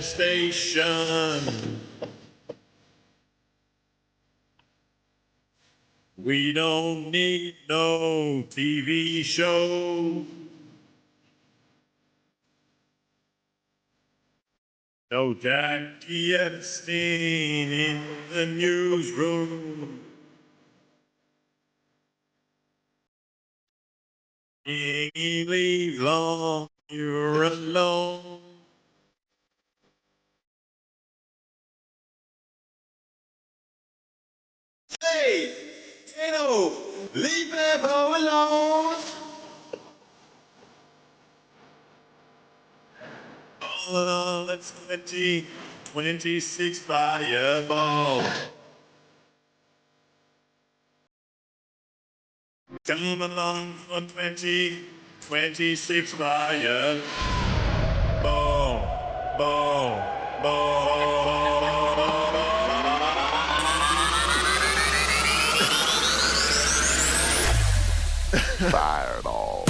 station. We don't need no TV show. No Jackie Epstein in the newsroom. You leave long, you're alone. Hey, Tino, leave Bebo alone. Oh, that's 2026 fireball. Come along for 2026 fireball. Ball, Fireball.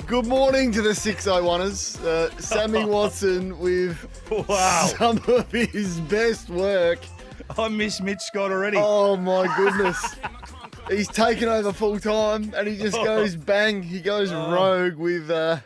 Good morning to the 601ers. Sammy Watson with some of his best work. I miss Mitch Scott already. Oh my goodness. He's taken over full time and he just goes bang. He goes rogue with a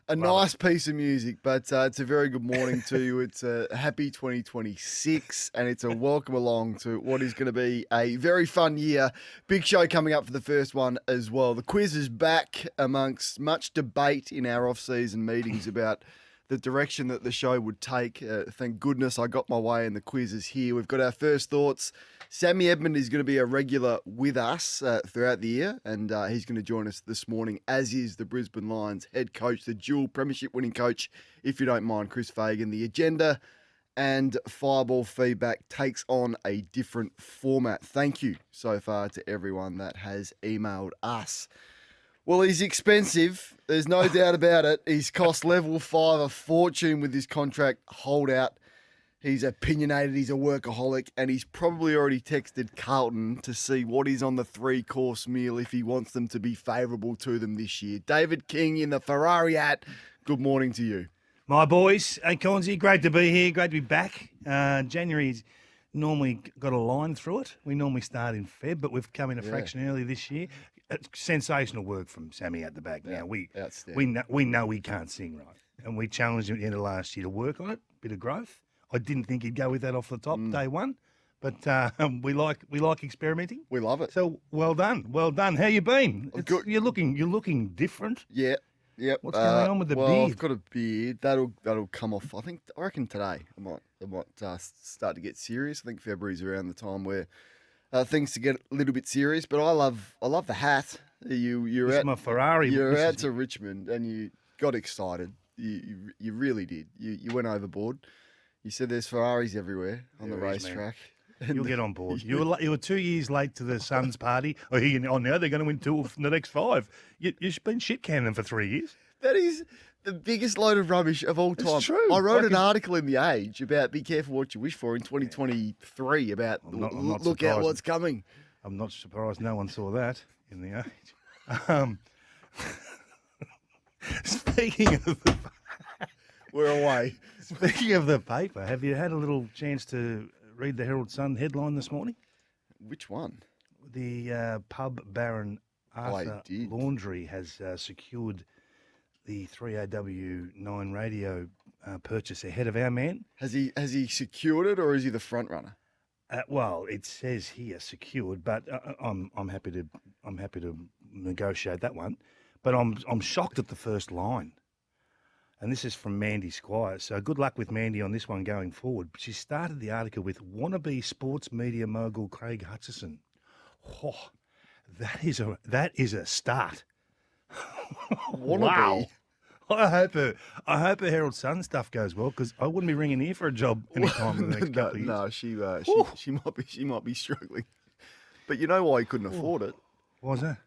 nice piece of music. But it's a very good morning to you. It's a happy 2026 and it's a welcome along to what is going to be a very fun year. Big show coming up for the first one as well. The quiz is back amongst much debate in our off-season meetings about the direction that the show would take. Thank goodness I got my way and the quiz is here. We've got our first thoughts. Sammy Edmund is going to be a regular with us throughout the year, and he's going to join us this morning, as is the Brisbane Lions head coach, the dual premiership winning coach, if you don't mind, Chris Fagan. The agenda and fireball feedback takes on a different format. Thank you so far to everyone that has emailed us. Well, he's expensive. There's no doubt about it. He's cost level 5 a fortune with his contract holdout. He's opinionated, he's a workaholic, and he's probably already texted Carlton to see what is on the 3-course meal if he wants them to be favourable to them this year. David King in the Ferrari hat, good morning to you. My boys, hey Conzi, great to be here, great to be back. January's normally got a line through it. We normally start in Feb, but we've come in a fraction early this year. Sensational work from Sammy at the back. Yeah, now we outstanding. know he can't sing right, and we challenged him at the end of last year to work on it, bit of growth. I didn't think he'd go with that off the top day one, but we like experimenting. We love it. So well done. How you been? Good. You're looking different. Yeah. Yep. What's going on with the beard? I've got a beard. That'll come off. I reckon today I might start to get serious. I think February's around the time where things to get a little bit serious. But I love the hat. You're This out. is my Ferrari. You're out to Richmond and you got excited. You really did. You went overboard. You said there's Ferraris everywhere on the racetrack. You'll get on board. You were 2 years late to the Suns party. Now they're going to win 2 of the next 5. You've been shit canning them for 3 years. That is the biggest load of rubbish of all time. It's true. I wrote an article in The Age about be careful what you wish for in 2023 about I'm not look out surprised. what's coming. I'm not surprised no one saw that in the Age. Speaking of We're away. Speaking of the paper, have you had a little chance to read the Herald Sun headline this morning? Which one? The pub baron Arthur did. Laundrie has secured the 3AW9 radio purchase ahead of our man. Has he secured it or is he the front runner? Well, it says here secured, but I'm happy to negotiate that one. But I'm shocked at the first line. And this is from Mandy Squire. So good luck with Mandy on this one going forward. She started the article with wannabe sports media mogul Craig Hutchison. Oh, that is a start. Wannabe? Wow. I hope the Herald Sun stuff goes well because I wouldn't be ringing here for a job anytime in the next couple of years. No, she might be struggling. But you know why he couldn't afford it? What was that?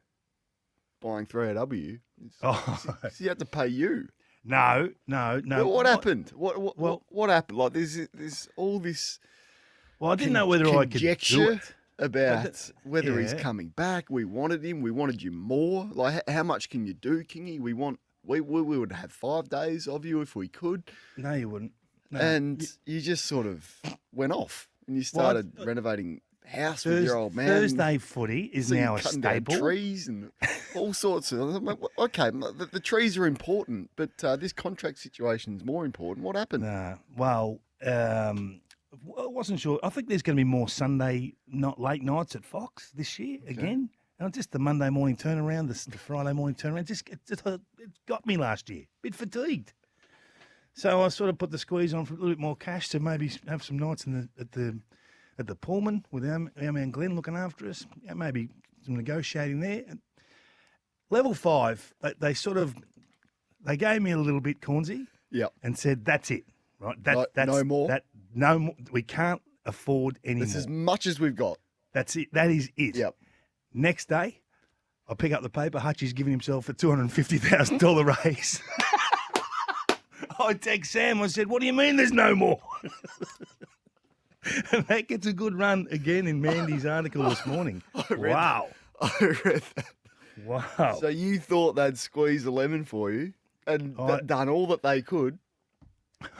Buying 3AW. Oh. He had to pay you. No. Well, what happened? What happened? Like there's all this. Well, I didn't know whether I could do conjecture. it. about whether he's yeah. coming back. We wanted him. We wanted you more. Like, how much can you do, Kingy? We would have 5 days of you if we could. No, you wouldn't. No. And you just sort of went off and you Well, started renovating house with your old man. Thursday footy is So you're now a cutting down staple. trees and all sorts of. I'm like, okay, the trees are important, but this contract situation is more important. What happened? No. Well, I wasn't sure. I think there's going to be more Sunday, not late nights at Fox this year again. And just the Monday morning turnaround, the Friday morning turnaround, it got me last year. Bit fatigued. So I sort of put the squeeze on for a little bit more cash to maybe have some nights at the Pullman with our man Glenn looking after us. Yeah, maybe some negotiating there. Level 5, they gave me a little bit, Cornsey, and said that's it, right? That's no more. No more. We can't afford any It's more. as much as we've got. That's it. That is it. Yep. Next day, I pick up the paper. Hutchie's giving himself a $250,000 raise. I text Sam. I said, "What do you mean there's no more?" And that gets a good run again in Mandy's article this morning. Wow. I read that. Wow. So you thought they'd squeeze a lemon for you and done all that they could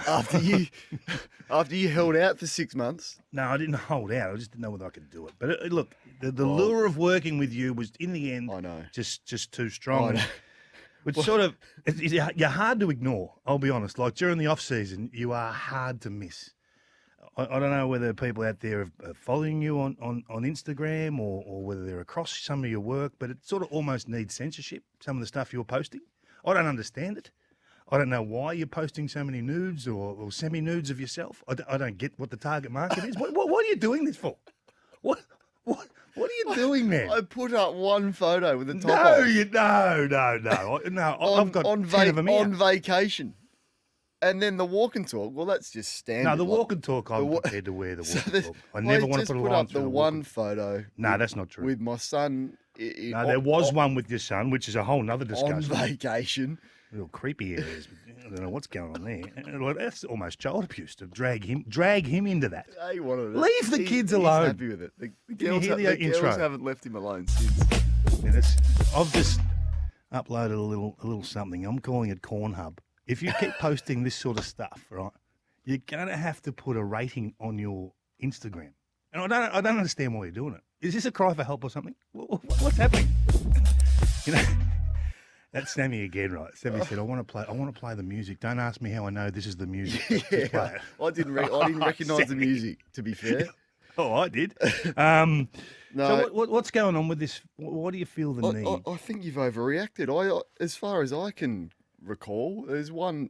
after you held out for 6 months. No, I didn't hold out. I just didn't know whether I could do it. But look, the lure of working with you was, in the end, I know. just too strong. I know. Which sort of, you're hard to ignore, I'll be honest. Like during the off-season, you are hard to miss. I don't know whether people out there are following you on Instagram or whether they're across some of your work, but it sort of almost needs censorship, some of the stuff you're posting. I don't understand it. I don't know why you're posting so many nudes or semi-nudes of yourself. I don't get what the target market is. What are you doing this for? What are you doing, man? I put up one photo with the top No, off. no. I've got 10 of them here. on vacation. And then the walk and talk, well, that's just standard. No, the like- walk and talk, I'm prepared to wear the So walk and there's- talk. I never want to just put a put line up through the the walk one and- photo. No, that's not true. With my son. No, there was one with your son, which is a whole nother on discussion. vacation. Real creepy areas. I don't know what's going on there. Well, that's almost child abuse to drag him into that. He wanted it. Leave the kids He's alone. happy with it. The Can you girls, hear the the intro? girls haven't left him alone since. And I've just uploaded a little something. I'm calling it Corn Hub. If you keep posting this sort of stuff, right, you're gonna have to put a rating on your Instagram. And I don't understand why you're doing it. Is this a cry for help or something? What's happening? You know, that's Sammy again, right? Sammy said, "I want to play the music. Don't ask me how I know this is the music. Just play it." I didn't recognise the music, to be fair. Oh, I did. No, So what's going on with this? What do you feel the need? I think you've overreacted. As far as I can recall, there's one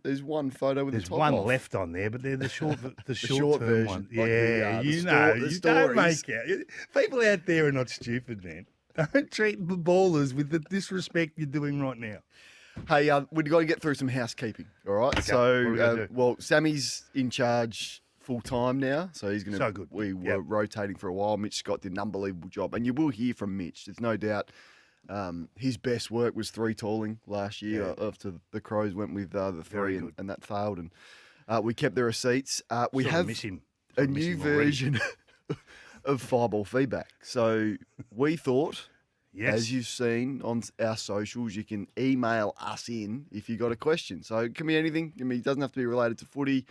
photo with There's the top one off. left on there, but they're the short short term version, one. like Yeah, the you sto- know, the you don't stories. make out. People out there are not stupid, man. Don't treat the ballers with the disrespect you're doing right now. Hey, we've got to get through some housekeeping, all right? what are we gonna do? Sammy's in charge full time now, so he's going to. So good. We were Yep. rotating for a while. Mitch Scott did an unbelievable job, and you will hear from Mitch. There's no doubt. His best work was 3 tooling last year after the Crows went with the Very 3 good. and that failed, and we kept the receipts. We Sort of have miss him. a Sort of miss new him already. version of Fireball feedback. So we thought. Yes. As you've seen on our socials, you can email us in if you got a question. So it can be anything. I mean, it doesn't have to be related to footy.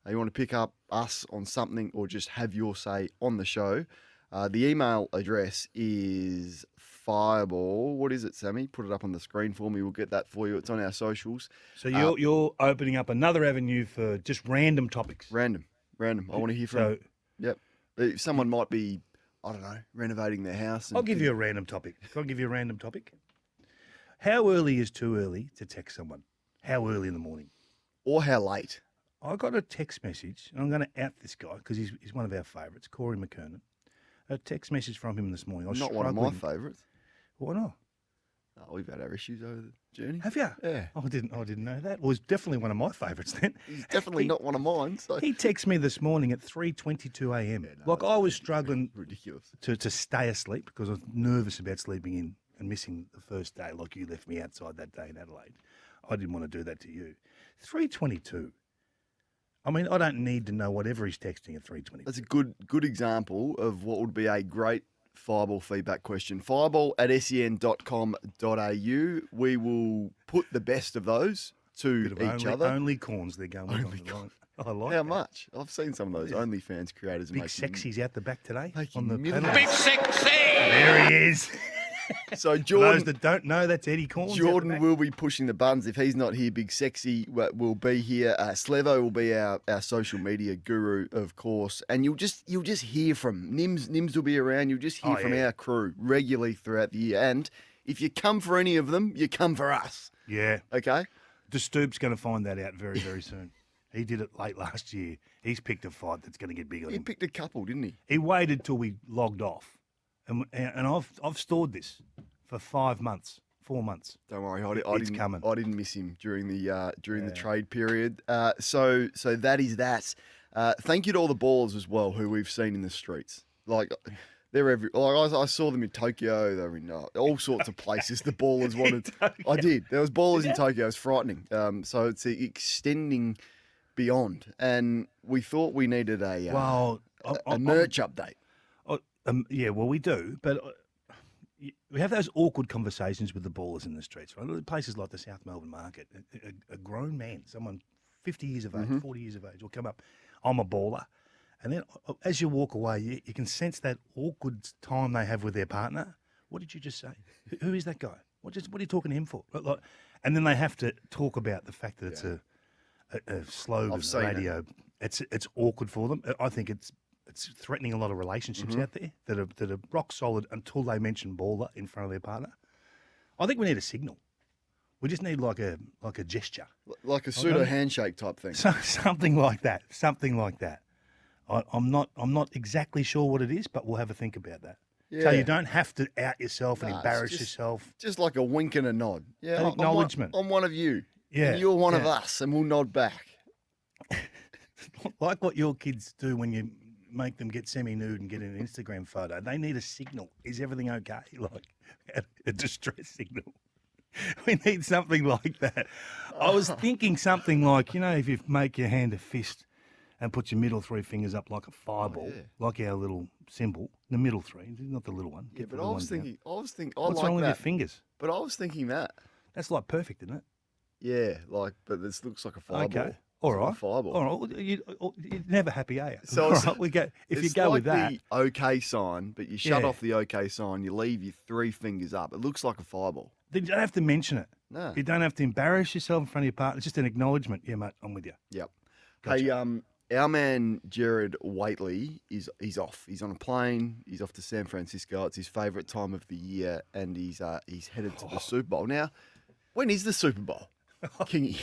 You want to pick up us on something or just have your say on the show. The email address is Fireball. What is it, Sammy? Put it up on the screen for me. We'll get that for you. It's on our socials. So you're opening up another avenue for just random topics. Random. I want to hear from. So Yep. Someone might be, I don't know, renovating their house. And I'll give you a random topic. Can I give you a random topic? How early is too early to text someone? How early in the morning? Or how late. I got a text message, and I'm going to out this guy because he's one of our favourites, Corey McKernan. A text message from him this morning. I was Not one of my struggling. favourites. Why not? Oh, we've had our issues over the journey. Have you? Yeah. I didn't know that. Well, it's definitely one of my favourites then. He's definitely not one of mine. So He texted me this morning at 3:22 a.m. Like I was struggling ridiculous. to stay asleep because I was nervous about sleeping in and missing the first day. Like you left me outside that day in Adelaide. I didn't want to do that to you. 3:22. I mean, I don't need to know whatever he's texting at 3:22. That's a good example of what would be a great Fireball feedback question. Fireball@sen.com.au. We will put the best of those to Bit of each other. Only corns they're going with on the line. I like How that. much? I've seen some of those OnlyFans creators Big making Sexy's out the back today making on the millions. panel. Big Sexy! There he is. So For those Jordan, that don't know, that's Eddie Corns. Jordan will be pushing the buttons. If he's not here, Big Sexy will be here. Slevo will be our social media guru, of course. And you'll just hear from Nims. Nims will be around. You'll just hear from our crew regularly throughout the year. And if you come for any of them, you come for us. Yeah. Okay? The Stoop's going to find that out very, very soon. He did it late last year. He's picked a fight that's going to get big on He him. picked a couple, didn't he? He waited till we logged off, and I've stored this for 5 months, 4 months. Don't worry, It's coming. I didn't miss him during the trade period. So that is that. Thank you to all the ballers as well who we've seen in the streets. Like they're I saw them in Tokyo. They were in all sorts of places. The ballers wanted. I did. There was ballers in Tokyo. It was frightening. So it's extending beyond, and we thought we needed a merch update. Yeah, well, we do, but we have those awkward conversations with the ballers in the streets, right? Places like the South Melbourne Market, a grown man, someone 50 years of age, 40 years of age, will come up, I'm a baller. And then as you walk away, you can sense that awkward time they have with their partner. What did you just say? Who is that guy? What are you talking to him for? And then they have to talk about the fact that it's a slogan, I've seen radio. It's awkward for them. I think it's threatening a lot of relationships out there that are rock solid until they mention baller in front of their partner. I think we need a signal. We just need like a gesture, Like a pseudo handshake type thing. something like that. Something like that. I'm not exactly sure what it is, but we'll have a think about that. So you don't have to out yourself and embarrass yourself. Just like a wink and a nod. Yeah, An acknowledgement. I'm one of you. Yeah, And you're one of us, and we'll nod back. Like what your kids do when you make them get semi-nude and get an Instagram photo. They need a signal. Is everything okay? Like a distress signal. We need something like that. I was thinking something like, if you make your hand a fist and put your middle three fingers up like a fireball, like our little symbol, the middle three, not the little one. Yeah, but I was thinking, What's like wrong with your that. fingers? But I was thinking that. That's like perfect, isn't it? Yeah, but this looks like a fireball. Okay. All It's like a right. fireball. All right. You're never happy, are you? So All it's- right, we go. If you It's go like with that, the OK sign, but you shut Yeah. off the OK sign, you leave your three fingers up. It looks like a fireball. then you don't have to mention it. No. You don't have to embarrass yourself in front of your partner. It's just an acknowledgement. Yeah, mate, I'm with you. Yep. Gotcha. Hey, our man Jared Waitley he's off. He's on a plane. He's off to San Francisco. It's his favourite time of the year, and he's headed to the Super Bowl. Now, when is the Super Bowl, Kingy?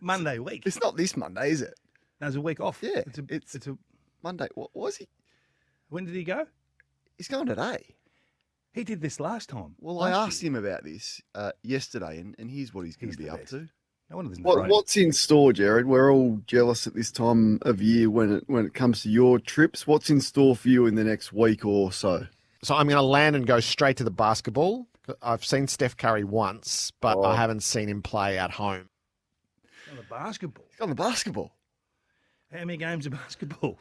Monday week. It's not this Monday, is it? There's a week off. Yeah, It's a. Monday. What was he? When did he go? He's going today. He did this last time. Well, I asked him about this yesterday, and here's what he's going to He's be the up best. to. No one doesn't. What's in store, Jared? We're all jealous at this time of year when it comes to your trips. What's in store for you in the next week or so? So I'm going to land and go straight to the basketball. I've seen Steph Curry once, but I haven't seen him play at home. On the basketball. He's on the basketball. How many games of basketball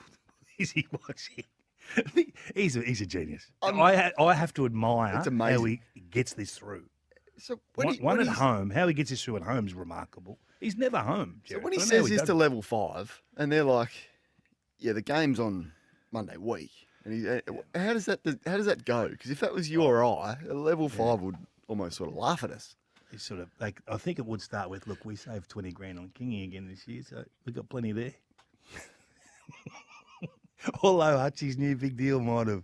is he watching? He's a genius. I'm- I have to admire It's how amazing. he gets this through. So One at home, how he gets this through at home is remarkable. He's never home. So Jared. when he I don't know how says this does to it. level 5, and they're like, "Yeah, the game's on Monday week," and how does that go? Because if that was you or I, a level 5 would almost sort of laugh at us. He's sort of like, I think it would start with, look, we saved 20 grand on Kingy again this year, so we've got plenty there. Although Hutchie's new big deal might have.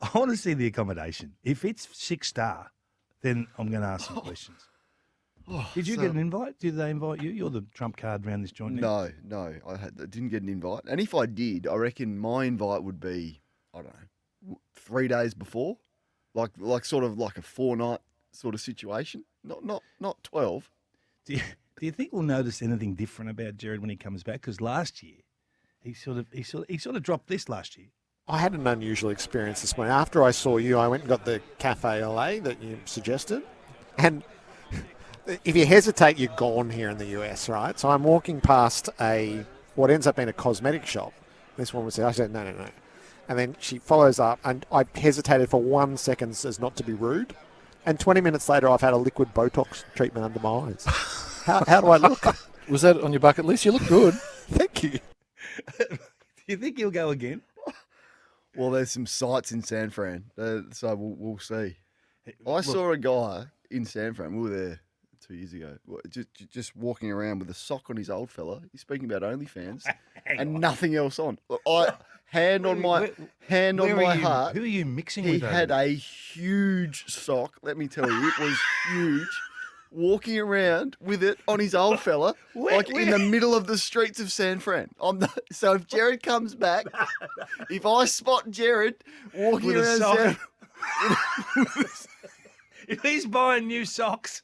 I want to see the accommodation. If it's 6-star, then I'm going to ask some questions. Did you get an invite? Did they invite you? You're the trump card around this joint now. No, I didn't get an invite. And if I did, I reckon my invite would be, I don't know, 3 days before, like sort of like a 4-night sort of situation. Not 12. Do you think we'll notice anything different about Jared when he comes back? Because last year, he sort of dropped this last year. I had an unusual experience this morning. After I saw you, I went and got the Cafe LA that you suggested. And if you hesitate, you're gone here in the US, right? So I'm walking past what ends up being a cosmetic shop. This one was there. I said, no. And then she follows up, and I hesitated for 1 second as not to be rude. And 20 minutes later, I've had a liquid Botox treatment under my eyes. How do I look? Was that on your bucket list? You look good. Thank you. Do you think he'll go again? Well, there's some sights in San Fran, so we'll see. I saw a guy in San Fran. We were there 2 years ago. Just walking around with a sock on his old fella. He's speaking about OnlyFans and nothing else on. Hand on my heart. Who are you mixing He with? had a huge sock. Let me tell you, it was huge. Walking around with it on his old fella, in the middle of the streets of San Fran. So if Jared comes back, if I spot Jared walking With a around sock. San If he's buying new socks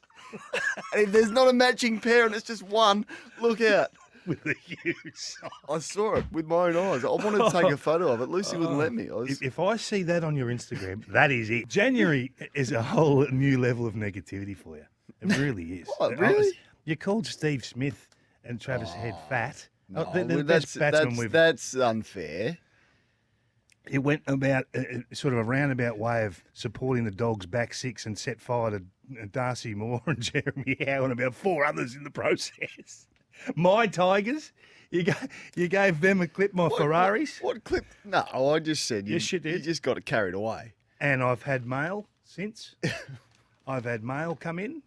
and if there's not a matching pair and it's just one, look out. with a huge sock. I saw it with my own eyes. I wanted to take a photo of it. Lucy wouldn't let me. If I see that on your Instagram, that is it. January is a whole new level of negativity for you. It really is. What, really? You called Steve Smith and Travis Head fat. No, They're the well, best batsmen we've. that's unfair. It went about sort of a roundabout way of supporting the Dogs' back six and set fire to Darcy Moore and Jeremy Howe and about 4 others in the process. My Tigers, you gave them a clip, my Ferraris. What clip? No, I just said Yes, you did. You just got carried away. And I've had mail since. I've had mail come in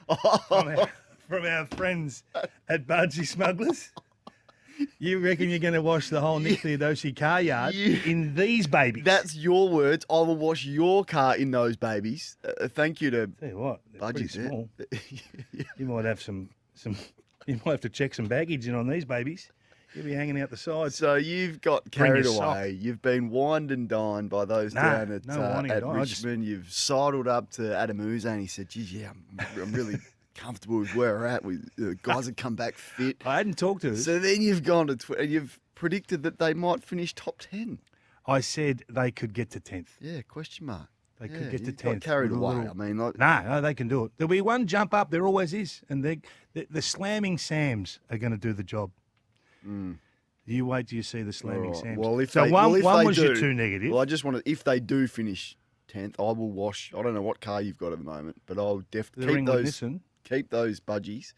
from our friends at Budgie Smugglers. You reckon you're going to wash the whole Nick Theodosi car yard in these babies? That's your words. I will wash your car in those babies. Thank you to Tell you what, they're pretty Budgie's small. yeah. You might have some. You might have to check some baggage in on these babies. You'll be hanging out the sides. So you've got Bring carried your sock. away. You've been wined and dined by those down at, no winding and at dine. I just- Richmond. You've sidled up to Adam Uze and he said, geez, yeah, I'm really comfortable with where we're at. The guys have come back fit. I hadn't talked to her. So then you've gone to and you've predicted that they might finish top 10. I said they could get to 10th. Yeah, question mark. They could get to you got 10th. carried with a away. little- I mean, like, No, they can do it. There'll be one jump up. There always is. And the slamming Sams are going to do the job. You wait till you see the slamming all right. Sams. Well, if so they, one, well, if one they was do, your too negative. Well, I just want to, if they do finish 10th, I will wash. I don't know what car you've got at the moment, but I'll the definitely Ringwood Nissan. keep those budgies.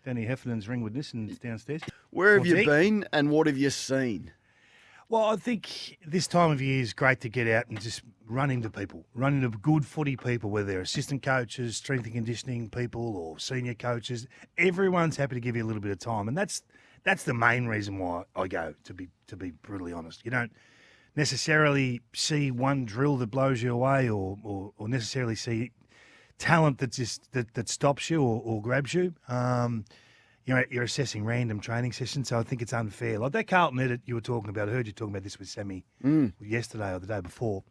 Danny Heffernan's Ringwood Nissan's downstairs. Where have you Well, been and what have you seen? Well, I think this time of year is great to get out and just run into people, run into good footy people, whether they're assistant coaches, strength and conditioning people, or senior coaches. Everyone's happy to give you a little bit of time, and that's the main reason why I go. To be brutally honest, you don't necessarily see one drill that blows you away, or necessarily see talent that stops you or grabs you. You're assessing random training sessions, so I think it's unfair. Like that Carlton edit you were talking about, I heard you talking about this with Sammy yesterday or the day before.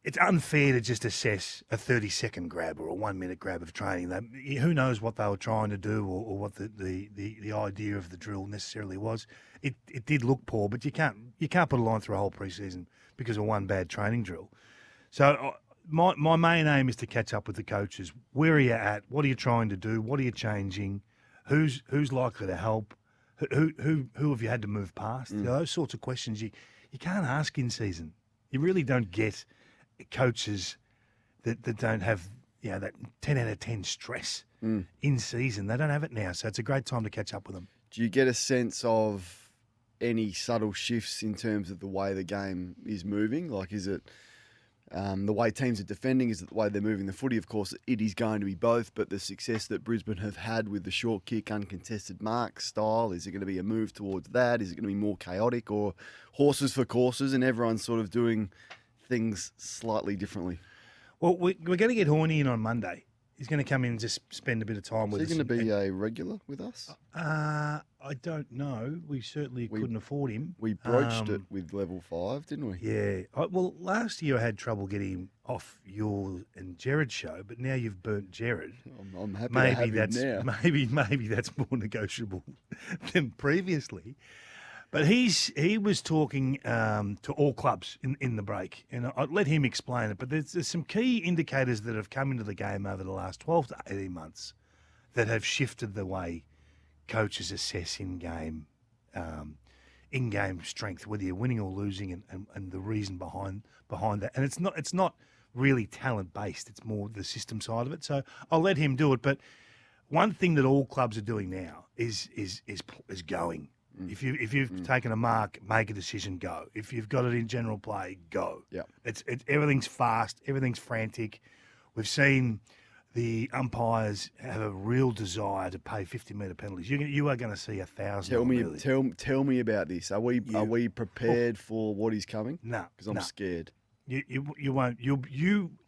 It's unfair to just assess a 30-second grab or a 1-minute grab of training. Who knows what they were trying to do or what the idea of the drill necessarily was. It did look poor, but you can't put a line through a whole preseason because of one bad training drill. So my main aim is to catch up with the coaches. Where are you at? What are you trying to do? What are you changing? Who's likely to help? Who have you had to move past? Those sorts of questions you can't ask in season. You really don't get coaches that don't have that 10 out of 10 stress in season. They don't have it now, so it's a great time to catch up with them. Do you get a sense of any subtle shifts in terms of the way the game is moving? Like, is it the way teams are defending? Is it the way they're moving the footy? Of course, it is going to be both, but the success that Brisbane have had with the short kick, uncontested mark style, is it going to be a move towards that? Is it going to be more chaotic or horses for courses and everyone's sort of doing things slightly differently? Well, we're going to get Horny in on Monday. He's going to come in and just spend a bit of time with Is us. he going to be a regular with us? I don't know. We certainly couldn't afford him. We broached it with level 5, didn't we? Yeah. Well, last year I had trouble getting him off your and Jared's show, but now you've burnt Jared. I'm happy to have Maybe him now. maybe that's more negotiable than previously. But he was talking to all clubs in the break, and I'd let him explain it. But there's some key indicators that have come into the game over the last 12 to 18 months that have shifted the way coaches assess in game. in-game strength, whether you're winning or losing, and the reason behind that. And it's not really talent-based. It's more the system side of it. So I'll let him do it. But one thing that all clubs are doing now is going. If you've taken a mark, make a decision, go. If you've got it in general play, go. Yeah. It's everything's fast, everything's frantic. We've seen the umpires have a real desire to pay 50-metre penalties. You are going to see 1,000. Tell me about this. Are we prepared for what is coming? No, because I'm scared. You won't.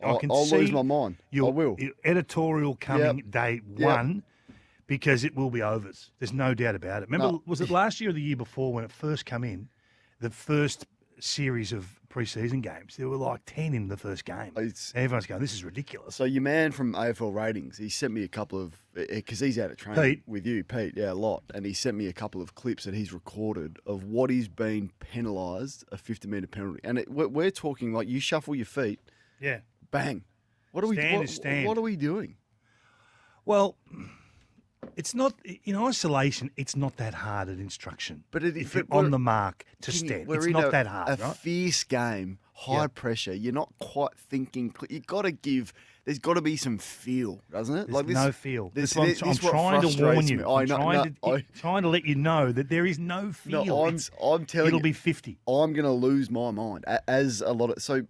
I'll lose my mind. I will. Editorial coming day one. Because it will be overs. There's no doubt about it. Remember, was it last year or the year before when it first came in, the first series of pre-season games, there were like 10 in the first game. And everyone's going, this is ridiculous. So your man from AFL Ratings, he sent me a couple of, because he's out of training with you, Pete, a lot, and he sent me a couple of clips that he's recorded of what he's been penalised, a 50-metre penalty. And we're talking like you shuffle your feet, bang. What are we doing? Well, it's not, in isolation, it's not that hard at instruction. But if you're on the mark to stand, it's not that hard, right? Fierce game, high pressure. You're not quite thinking. You've got to give, there's got to be some feel, doesn't it? There's no feel. I'm trying to warn you. I'm trying to let you know that there is no feel. No, I'm telling you. It'll be 50. I'm going to lose my mind, as a lot of, so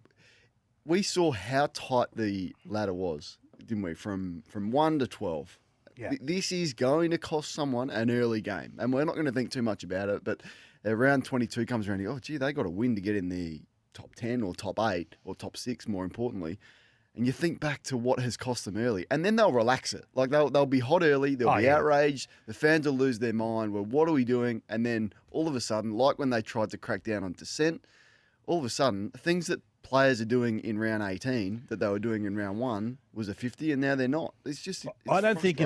we saw how tight the ladder was, didn't we, from 1 to 12. Yeah. This is going to cost someone an early game, and we're not going to think too much about it, but round 22 comes around, they got to win to get in the top 10 or top 8 or top 6, more importantly, and you think back to what has cost them early, and then they'll relax it. Like, they'll be hot early, they'll be outraged, the fans will lose their mind, well, what are we doing? And then all of a sudden, like when they tried to crack down on dissent, all of a sudden, things that players are doing in round 18 that they were doing in round 1 was a 50, and now they're not. I don't think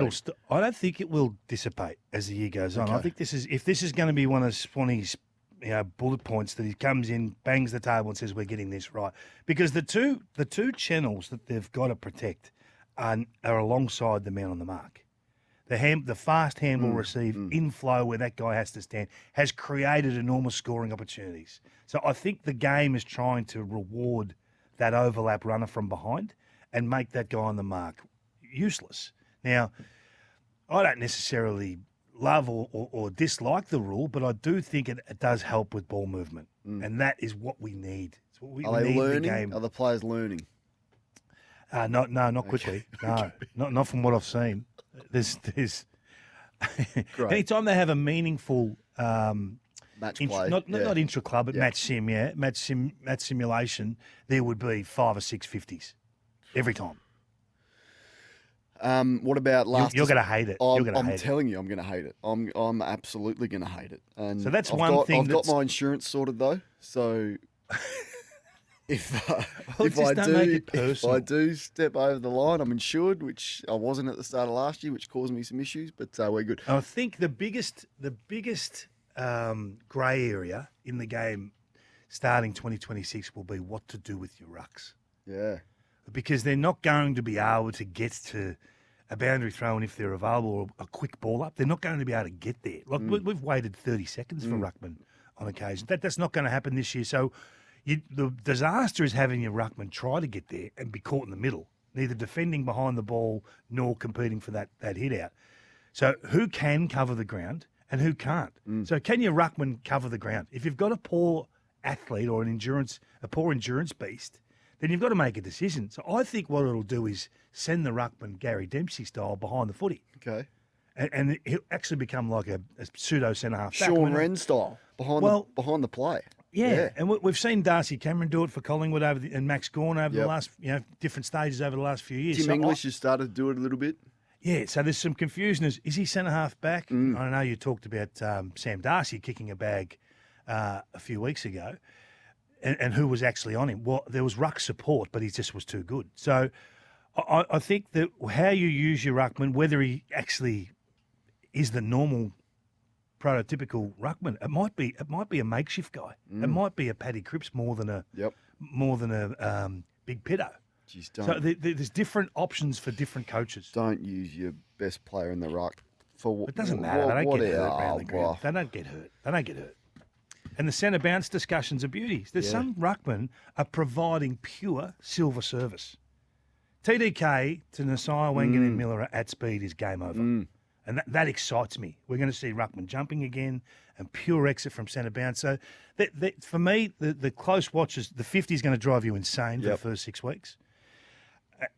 it will dissipate as the year goes on. I think if this is going to be one of Swanee's bullet points, that he comes in, bangs the table, and says we're getting this right, because the two channels that they've got to protect are alongside the man on the mark. The fast handball receive inflow where that guy has to stand has created enormous scoring opportunities. So I think the game is trying to reward that overlap runner from behind and make that guy on the mark useless. Now, I don't necessarily love or dislike the rule, but I do think it does help with ball movement, and that is what we need. It's what we Are they need learning? The game. Are the players learning? Not quickly. No, not from what I've seen. There's anytime they have a meaningful match play, not intra-club, but match simulation, there would be 5 or 6 50s every time. What about last? You're going to hate it. I'm telling you, I'm going to hate it. I'm absolutely going to hate it. And so that's I've got my insurance sorted though, so. If I do step over the line, I'm insured, which I wasn't at the start of last year, which caused me some issues, but we're good. I think the biggest grey area in the game starting 2026 will be what to do with your rucks. Yeah. Because they're not going to be able to get to a boundary throw, and if they're available, or a quick ball up, they're not going to be able to get there. Like we've waited 30 seconds for ruckman on occasion. That's not going to happen this year. So the disaster is having your ruckman try to get there and be caught in the middle, neither defending behind the ball nor competing for that hit out. So who can cover the ground and who can't? So can your ruckman cover the ground? If you've got a poor athlete or a poor endurance beast, then you've got to make a decision. So I think what it'll do is send the ruckman Gary Dempsey style behind the footy. Okay. And he'll actually become like a pseudo centre half back. Sean Wren style behind the play. Yeah, and we've seen Darcy Cameron do it for Collingwood and Max Gawn over the last, different stages over the last few years. Tim English has started to do it a little bit. Yeah, so there's some confusion. Is he centre half back? I know you talked about Sam Darcy kicking a bag a few weeks ago, and who was actually on him. Well, there was ruck support, but he just was too good. So I think that how you use your ruckman, whether he actually is the normal prototypical ruckman, it might be a makeshift guy. It might be a Paddy Cripps more than a big Pitto. Jeez, so there's different options for different coaches. Don't use your best player in the ruck for. It doesn't matter. They don't get hurt around the ground. They don't get hurt. And the centre bounce discussion's a beauty. There's Yeah. some ruckmen are providing pure silver service. TDK to Nasai, Wangan and Miller at speed is game over. And that excites me. We're going to see ruckman jumping again and pure exit from centre bounce. So for me, the close watches, the 50 is going to drive you insane for the first 6 weeks.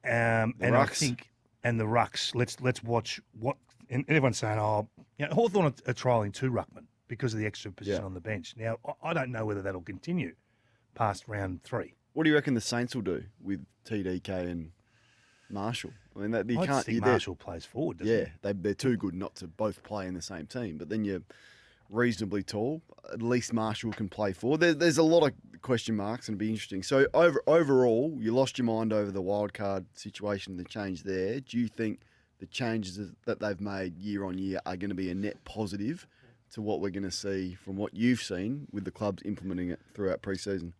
And I rucks. think, and the rucks, let's watch what, and everyone's saying, Hawthorn are trialling 2 ruckmen because of the extra position on the bench. Now, I don't know whether that'll continue past round 3. What do you reckon the Saints will do with TDK and Marshall? I mean, you I can't. just think Marshall plays forward, doesn't he? They're too good not to both play in the same team. But then you're reasonably tall. At least Marshall can play forward. There's a lot of question marks, and it'll be interesting. So overall, you lost your mind over the wild card situation, the change there. Do you think the changes that they've made year on year are going to be a net positive to what we're going to see from what you've seen with the clubs implementing it throughout pre-season?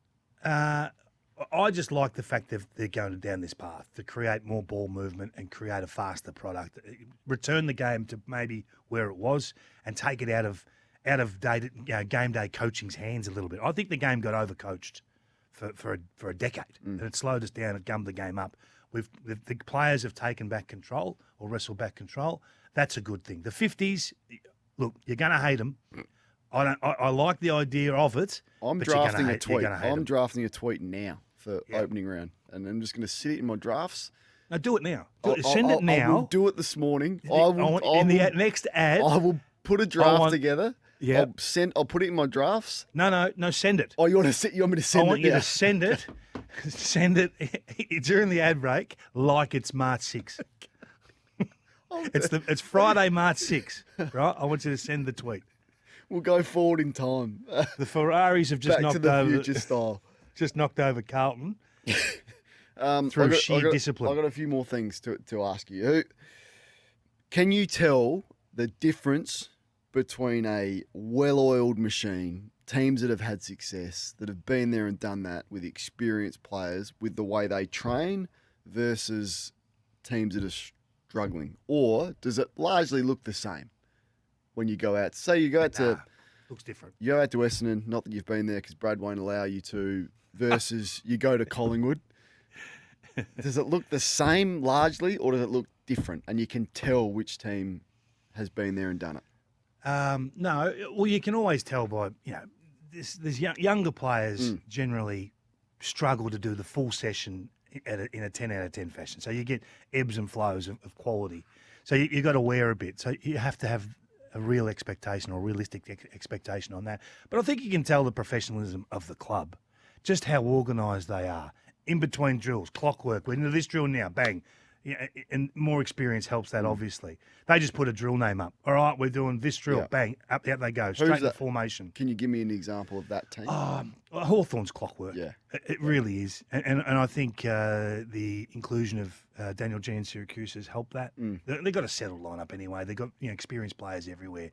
I just like the fact that they're going down this path to create more ball movement and create a faster product, return the game to maybe where it was, and take it out of game day coaching's hands a little bit. I think the game got overcoached for a decade, and it slowed us down and gummed the game up. The players have taken back control or wrestled back control. That's a good thing. The 50s, look, you're going to hate them. I like the idea of it. I'm but drafting you're a tweet. gonna hate I'm them. drafting a tweet now for opening round, and I'm just going to sit it in my drafts. No, do it now. I Send it will now. do it this morning. The next ad. I will put a draft want- together. Yeah. I'll put it in my drafts. No, send it. Oh, you want me to send I want it you now? to send it. Send it during the ad break like it's March 6th. It's Friday, March 6th, right? I want you to send the tweet. We'll go forward in time. The Ferraris have just Back to knocked the over future style. just knocked over Carlton I've through got- sheer I've got- discipline. I've got a few more things to ask you. Can you tell the difference between a well-oiled machine, teams that have had success, that have been there and done that with experienced players, with the way they train versus teams that are struggling? Or does it largely look the same when you go out? Say you go out to Looks different. you go out to Essendon, not that you've been there because Brad won't allow you to, versus you go to Collingwood. Does it look the same largely, or does it look different? And you can tell which team has been there and done it. No, well, you can always tell by, there's younger players generally struggle to do the full session in a 10 out of 10 fashion. So you get ebbs and flows of quality. So you got to wear a bit. So you have to have a real expectation or realistic expectation on that. But I think you can tell the professionalism of the club, just how organised they are. In between drills, clockwork, we're into this drill now, bang. Yeah, and more experience helps that, obviously. They just put a drill name up. All right, we're doing this drill, Yeah. bang, up they go, straight into that? formation. Can you give me an example of that team? Hawthorn's clockwork. Yeah. It really is. And I think the inclusion of Daniel G in Syracuse has helped that. They've got a settled lineup anyway. They've got experienced players everywhere.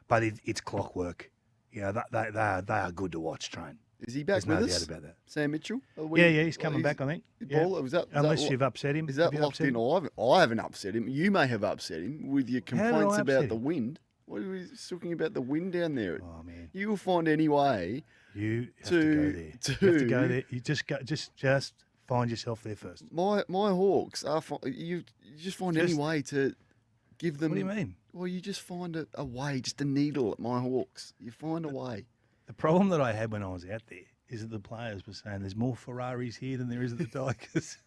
But it's clockwork. They are good to watch train. Is he back There's with no us? doubt about that. Sam Mitchell? Yeah, he's coming back, I think. Yeah. Was that Unless lo- you've upset him. Is Have that you locked upset in? him? I haven't upset him. You may have upset him with your How did I complaints upset about the him? wind. What are we talking about the wind down there? Oh, man. You will find any way. You have To- to go there. You have to go there. You just find yourself there first. My Hawks are. You just find any Just- way to give them. What do you mean? Well, you just find a way, just a needle at my Hawks. You find a way. The problem that I had when I was out there is that the players were saying there's more Ferraris here than there is at the Tigers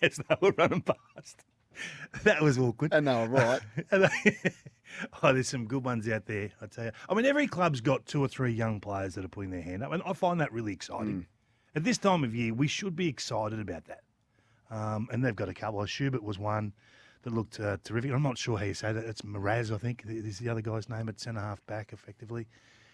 as they were running past. That was awkward. And they were right. There's some good ones out there, I tell you. I mean, every club's got 2 or 3 young players that are putting their hand up, and I find that really exciting. At this time of year, we should be excited about that. And they've got a couple. Schubert was one that looked terrific. I'm not sure how you say that. It's Miraz, I think, is the other guy's name at centre-half back, effectively.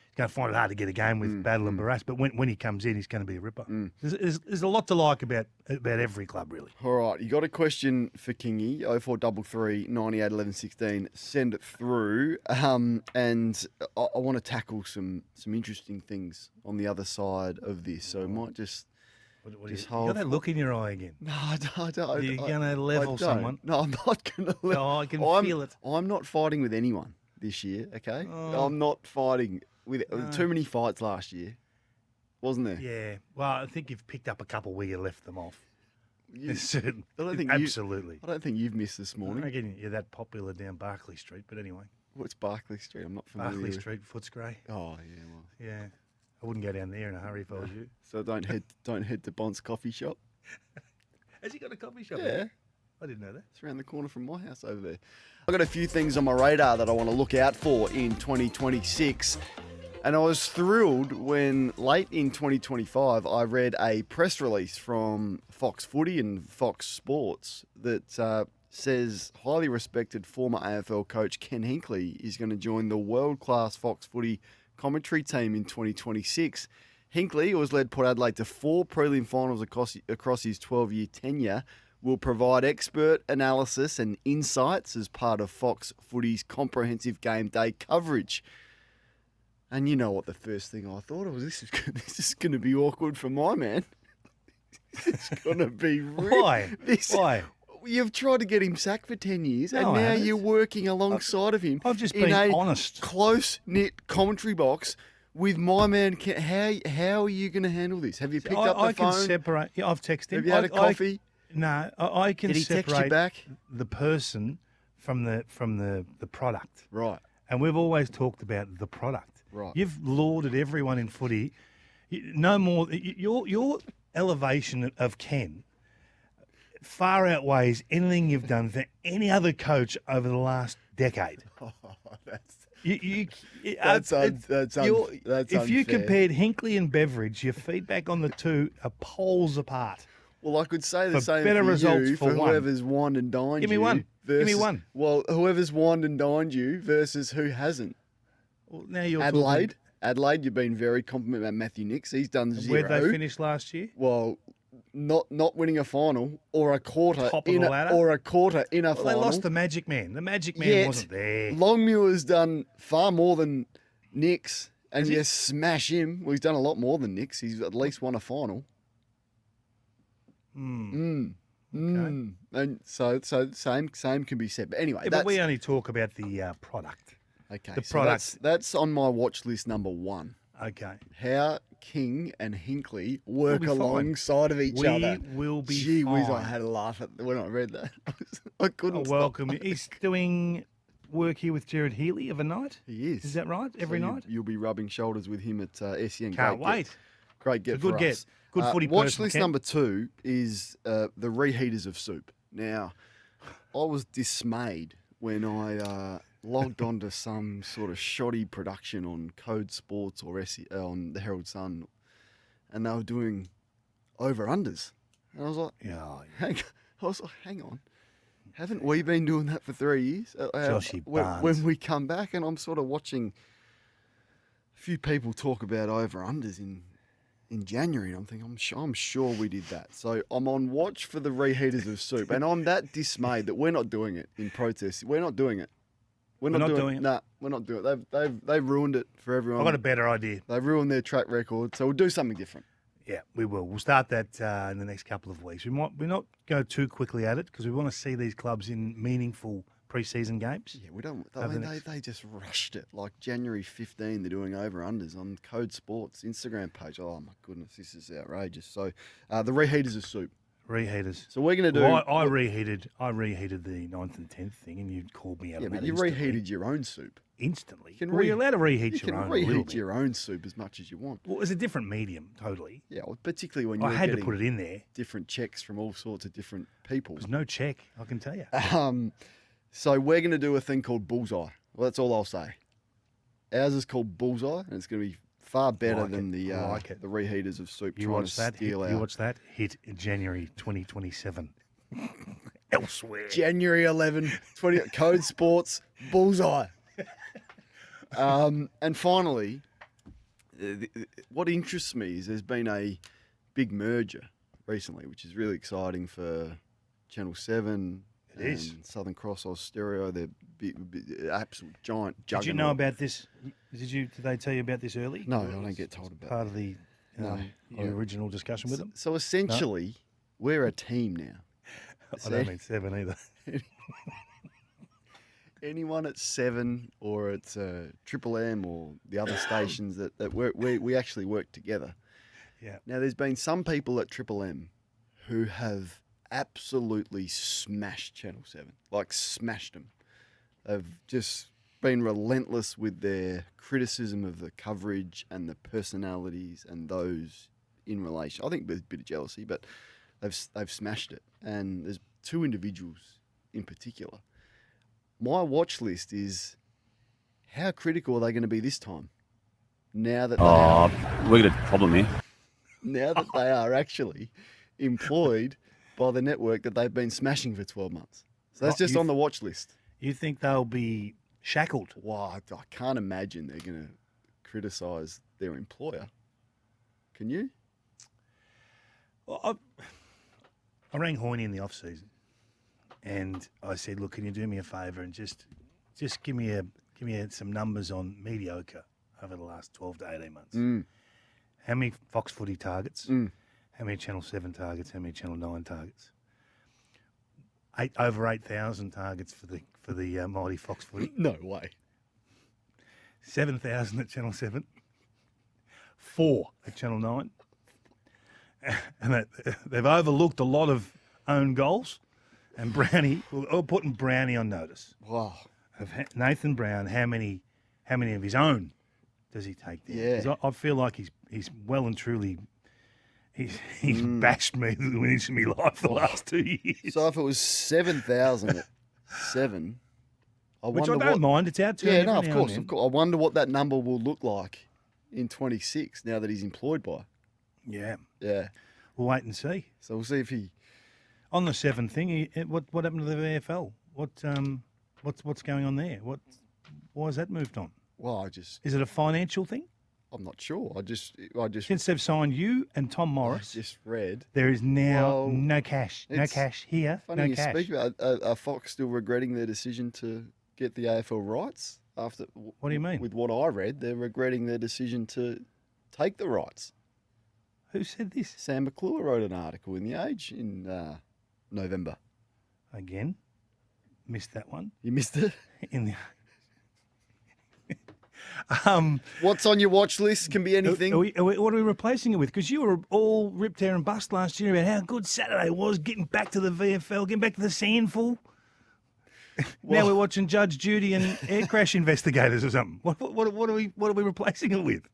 He's going to find it hard to get a game with Battle and Barras, but when he comes in, he's going to be a ripper. There's a lot to like about every club, really. All right, you got a question for Kingy, 0433 98 11 16. Send it through. And I want to tackle some interesting things on the other side of this. So I might just You hold. got that look in your eye again. No, I don't. You're I- going to I level don't. someone. No, I'm not going to Oh, I can feel it. I'm not fighting with anyone this year, okay? Oh. I'm not fighting with too many fights last year, wasn't there? Yeah. Well, I think you've picked up a couple where you left them off. You- There's certain. I don't think Absolutely. I don't think you've missed this I morning. reckon you're that popular down Barclay Street, but anyway. What's Barclay Street? I'm not familiar. Barclay with. Street, Footscray. Oh yeah, well. Yeah. I wouldn't go down there in a hurry if I was you. So don't head to Bond's coffee shop. Has he got a coffee shop Yeah. there? I didn't know that. It's around the corner from my house over there. I've got a few things on my radar that I want to look out for in 2026. And I was thrilled when late in 2025 I read a press release from Fox Footy and Fox Sports that says highly respected former AFL coach Ken Hinkley is going to join the world-class Fox Footy commentary team in 2026. Hinkley, who has led Port Adelaide to 4 prelim finals across his 12-year tenure, will provide expert analysis and insights as part of Fox Footy's comprehensive game day coverage. And you know what the first thing I thought of was, this is going to be awkward for my man. It's going to be Why? Why? You've tried to get him sacked for 10 years, and No, I now haven't. you're working alongside of him. I've just in been a honest. close-knit commentary box with my man. How are you going to handle this? Have you picked up the I phone? can separate. Yeah, I've texted him. Have you had a coffee? No, I can Did he separate text you back? the person from the product. Right. And we've always talked about the product. Right. You've lauded everyone in footy. No more. Your elevation of Ken far outweighs anything you've done for any other coach over the last decade. Oh, that's That's that's if you unfair. compared Hinkley and Beveridge, your feedback on the two are poles apart. Well, I could say the For same better for results you, for for one. whoever's wined and dined Give me you. one. Give me versus- one. Well, whoever's wined and dined you versus who hasn't. Well, now you're Adelaide. Adelaide, you've been very complimentary about Matthew Nix. He's done talking, zero. where'd they finish last year? Well, not winning a final or a quarter Top of the ladder? or a quarter in a Well, final. they lost the Magic Man. The Magic Man Yet, wasn't there. Longmuir's done far more than Nix, and Has he? you smash him. Well, he's done a lot more than Nix. He's at least won a final. And so same can be said. But anyway, Yeah, but we only talk about the product. okay. the so product. that's on my watch list number 1. Okay. How King and Hinkley work be fine. alongside of each We other. will be Gee whiz, I fine. had a laugh when I read that. I couldn't Oh, stop. welcome. He's doing work here with Jared Healy of a night. He is. Is that right? Every So night? You'll be rubbing shoulders with him at SEN. Can't wait. Great get It's a good for get. us. Good footy Watch person, list Ken. number 2 is the reheaters of soup. Now, I was dismayed when I logged onto some sort of shoddy production on Code Sports or on the Herald Sun, and they were doing over-unders. And I was like, Yeah. hang on. Haven't we been doing that for 3 years? Joshy when Barnes. we come back, and I'm sort of watching a few people talk about over-unders in January, and I'm thinking, I'm sure we did that. So I'm on watch for the reheaters of soup, and I'm that dismayed that we're not doing it in protest. We're not doing it. We're not doing it. Nah, we're not doing it. They've ruined it for everyone. I've got a better idea. They've ruined their track record, so we'll do something different. Yeah, we will. We'll start that in the next couple of weeks. We not go too quickly at it because we want to see these clubs in meaningful pre-season games. Yeah, we don't. I Over the mean, next- they just rushed it. Like January 15, they're doing over-unders on Code Sports Instagram page. Oh my goodness, this is outrageous. So the reheaters of soup. Reheaters. So we're going to do. Well, I reheated the 9th and 10th thing, and you called me out Yeah, on but that you instantly. reheated your own soup. Instantly. You can Well, you're re- allowed to reheat You your can own a little reheat bit. your own soup as much as you want. Well, it's a different medium, totally. Yeah, well, particularly when I you're had to getting put it in there. different checks from all sorts of different people. There's no check, I can tell you. So we're going to do a thing called bullseye. Well, that's all I'll say. Ours is called bullseye, and it's going to be far better Like than it. the I like it. the reheaters of soup You trying watch to that? steal You out. watch that? Hit in January 2027. Elsewhere. January 11, 20, Code Sports, bullseye. And finally, what interests me is there's been a big merger recently, which is really exciting for Channel 7 It is. and Southern Cross Oz Stereo. They're absolute giant juggernaut. Did you know about this? Did they tell you about this early? No, I don't get told about Part of the No. your original discussion with them? So essentially, we're a team now. I don't mean 7 either. anyone at Seven or at Triple M or the other stations that we actually work together. Yeah. Now, there's been some people at Triple M who have absolutely smashed Channel 7, like smashed them. They've just been relentless with their criticism of the coverage and the personalities and those in relation. I think there's a bit of jealousy, but they've smashed it. And there's two individuals in particular. My watch list is how critical are they going to be this time? Now that we got a problem here. now that they are actually employed by the network that they've been smashing for 12 months. So that's just on the watch list. You think they'll be shackled? Wow, I can't imagine they're going to criticise their employer. Can you? Well, I rang Hoyne in the off-season and I said, look, can you do me a favour and just give me some numbers on mediocre over the last 12 to 18 months. How many Fox Footy targets? How many Channel 7 targets? How many Channel 9 targets? Over 8,000 targets for the mighty Fox Footy. No way. 7,000 at Channel 7. 4 at Channel 9. And they've overlooked a lot of own goals. And Brownie, we're putting Brownie on notice. Wow. Of Nathan Brown, how many of his own does he take down? Yeah. 'Cause I feel like he's well and truly he's bashed me the winnings of my life the last 2 years. So if it was 7,000 at 7, Which I don't mind. It's our turn. Yeah, no, every of now course, and of course. I wonder what that number will look like in 26 now that he's employed by. then. Yeah. Yeah. We'll wait and see. So we'll see if he. On the 7 thing, what happened to the VFL? What's going on there? Why has that moved on? Well, Is it a financial thing? I'm not sure. I just Since they've signed you and Tom Morris, just read. there is now Well, no cash. No it's cash here. Funny No you cash. speak about. Are Fox still regretting their decision to get the AFL rights after? What do you mean? With what I read, they're regretting their decision to take the rights. Who said this? Sam McClure wrote an article in The Age in November. Again, missed that one. You missed it. In the What's on your watch list can be anything. what are we replacing it with? Because you were all ripped, tear and bust last year about how good Saturday was, getting back to the VFL, getting back to the SEN. Now we're watching Judge Judy and air crash investigators or something. What are we replacing it with?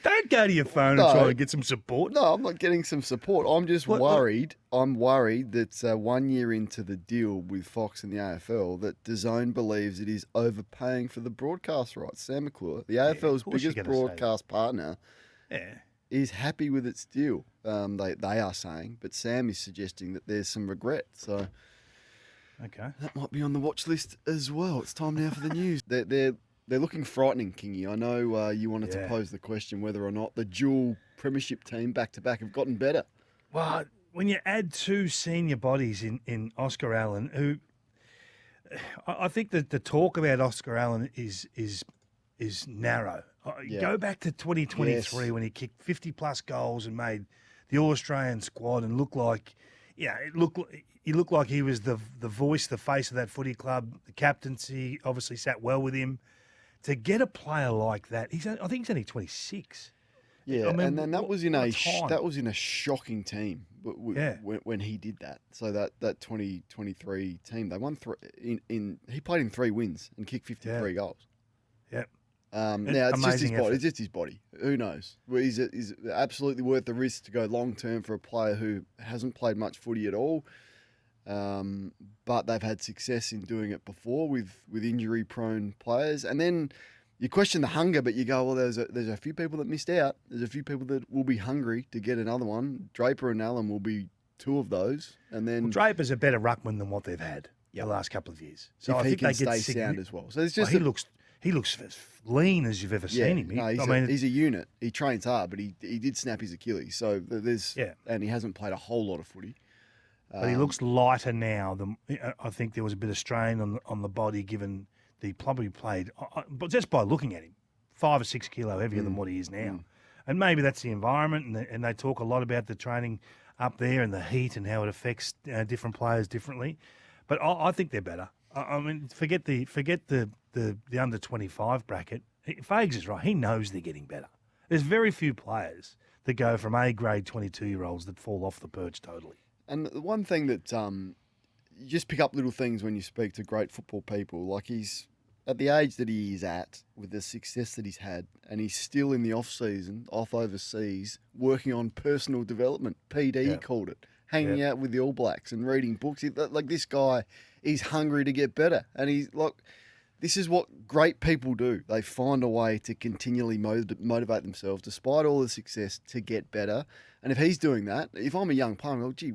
Don't go to your phone No. and try and get some support. No, I'm not getting some support. I'm just worried. I'm worried that 1 year into the deal with Fox and the AFL, that DAZN believes it is overpaying for the broadcast rights. Sam McClure, the AFL's course you're biggest gonna say broadcast partner, Yeah. is happy with its deal. They are saying, but Sam is suggesting that there's some regret. So Okay. that might be on the watch list as well. It's time now for the news. They're looking frightening, Kingy. I know you wanted to Yeah. pose the question whether or not the dual premiership team back-to-back have gotten better. Well, when you add two senior bodies in Oscar Allen, who I think that the talk about Oscar Allen is narrow. Yeah. Go back to 2023 Yes. when he kicked 50-plus goals and made the All-Australian squad and looked like, he looked like he was the voice, the face of that footy club. The captaincy obviously sat well with him. To get a player like that, I think he's only 26. Yeah, I mean, and then that was in what a a time. that was in a shocking team. Yeah. When he did that, so that 2023 team, they won he played in 3 wins and kicked 53 goals. Yep. Now it's just his Amazing body. effort. It's just his body. Who knows? Well, he's absolutely worth the risk to go long term for a player who hasn't played much footy at all. But they've had success in doing it before with injury prone players. And then you question the hunger, but you go, well, there's a few people that missed out. There's a few people that will be hungry to get another one. Draper and Allen will be 2 of those. And then Well, Draper's a better ruckman than what they've had the last couple of years. So if I he think can they get stay sound as well. So it's Well, just he looks as lean as you've ever seen him. No, he's a unit. He trains hard, but he did snap his Achilles. So there's and he hasn't played a whole lot of footy. But he looks lighter now. I think there was a bit of strain on the body, given he probably played, but just by looking at him, 5 or 6 kilo heavier than what he is now. And maybe that's the environment, and they talk a lot about the training up there and the heat and how it affects different players differently. But I think they're better. I mean, forget the under 25 bracket. Fags is right. He knows they're getting better. There's very few players that go from A grade 22-year-olds that fall off the perch totally. And the one thing that you just pick up little things when you speak to great football people. Like he's at the age that he is at, with the success that he's had, and he's still in the off season, off overseas, working on personal development. PD he called it, hanging out with the All Blacks and reading books. Like this guy, he's hungry to get better, and he's like, this is what great people do. They find a way to continually motivate themselves, despite all the success, to get better. And if he's doing that, if I'm a young player, I'm like, gee,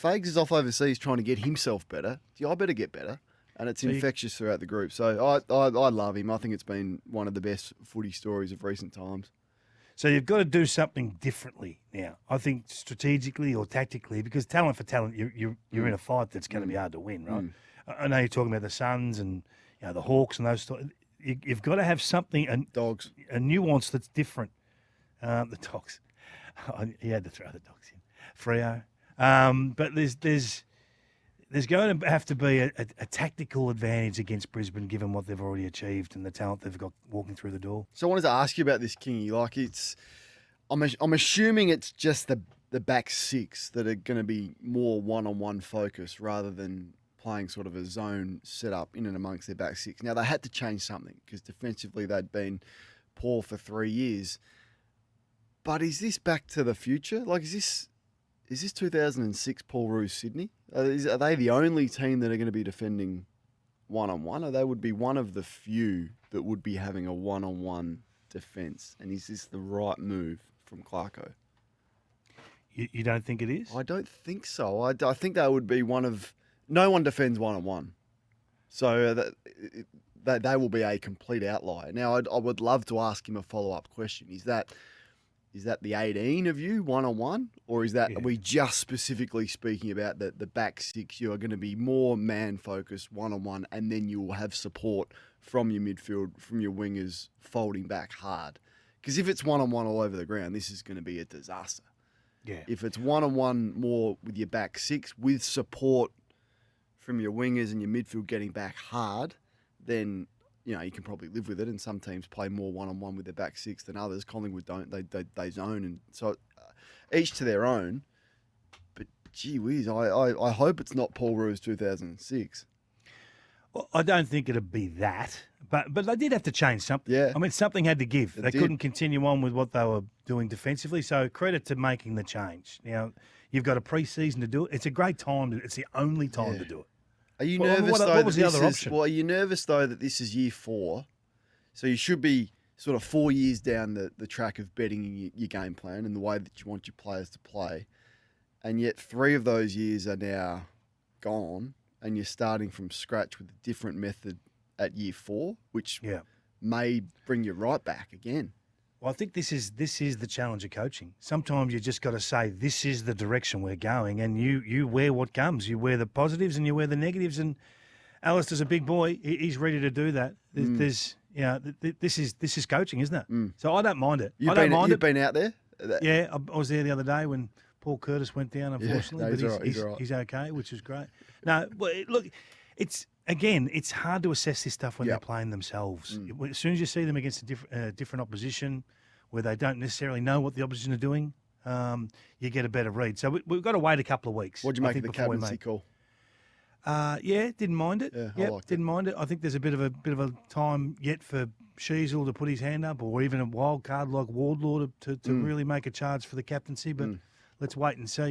Fags is off overseas trying to get himself better. Gee, I better get better. And it's infectious throughout the group. So I love him. I think it's been one of the best footy stories of recent times. So you've got to do something differently now. I think strategically or tactically, because talent for talent, you're in a fight that's going to be hard to win, right? I know you're talking about the Suns and the Hawks and those. You've got to have something, a nuance that's different. The Dogs, he had to throw the Dogs in. Freo, but there's going to have to be a tactical advantage against Brisbane, given what they've already achieved and the talent they've got walking through the door. So I wanted to ask you about this, Kingy. Like I'm assuming it's just the back six that are going to be more one-on-one focus rather than playing sort of a zone setup in and amongst their back six. Now they had to change something because defensively they'd been poor for 3 years. But is this back to the future? Like is this 2006 Paul Roos Sydney? Are they the only team that are going to be defending one-on-one? Or they would be one of the few that would be having a one-on-one defence? And is this the right move from Clarko? You don't think it is? I don't think so. I think they would be one of... No one defends one-on-one. So they will be a complete outlier. Now, I would love to ask him a follow-up question. Is that the 18 of you, one-on-one? Or is that, are we just specifically speaking about the back six? You are going to be more man-focused, one-on-one, and then you will have support from your midfield, from your wingers, folding back hard. Because if it's one-on-one all over the ground, this is going to be a disaster. Yeah. If it's one-on-one more with your back six, with support from your wingers and your midfield getting back hard, then... you can probably live with it, and some teams play more one-on-one with their back six than others. Collingwood don't. They zone, and so each to their own. But gee whiz, I hope it's not Paul Roos 2006. Well, I don't think it'd be that, but they did have to change something. Yeah. I mean, something had to give. They did. couldn't continue on with what they were doing defensively, so credit to making the change. Now, you've got a pre-season to do it. It's a great time. It's the only time to do it. Are you Well, nervous though? what was the other option? Well, are you nervous though that this is year 4? So you should be sort of 4 years down the track of betting your game plan and the way that you want your players to play, and yet 3 of those years are now gone, and you're starting from scratch with a different method at year 4, which may bring you right back again. Well, I think this is the challenge of coaching. Sometimes you just got to say, this is the direction we're going, and you wear what comes. You wear the positives and you wear the negatives. And Alistair's a big boy. He's ready to do that. This is coaching, isn't it? So I don't mind it. I don't mind it. You've been out there? Yeah, I was there the other day when Paul Curtis went down, unfortunately. Yeah, no, but he's all right. he's okay, which is great. No, well, look, it's hard to assess this stuff when they're playing themselves. As soon as you see them against a different opposition, where they don't necessarily know what the opposition are doing, you get a better read. So we've got to wait a couple of weeks. What'd you make of the captaincy call? Didn't mind it. Yeah, I liked didn't mind it. I think there's a bit of a time yet for Sheasel to put his hand up, or even a wild card like Wardlaw to really make a charge for the captaincy. But let's wait and see.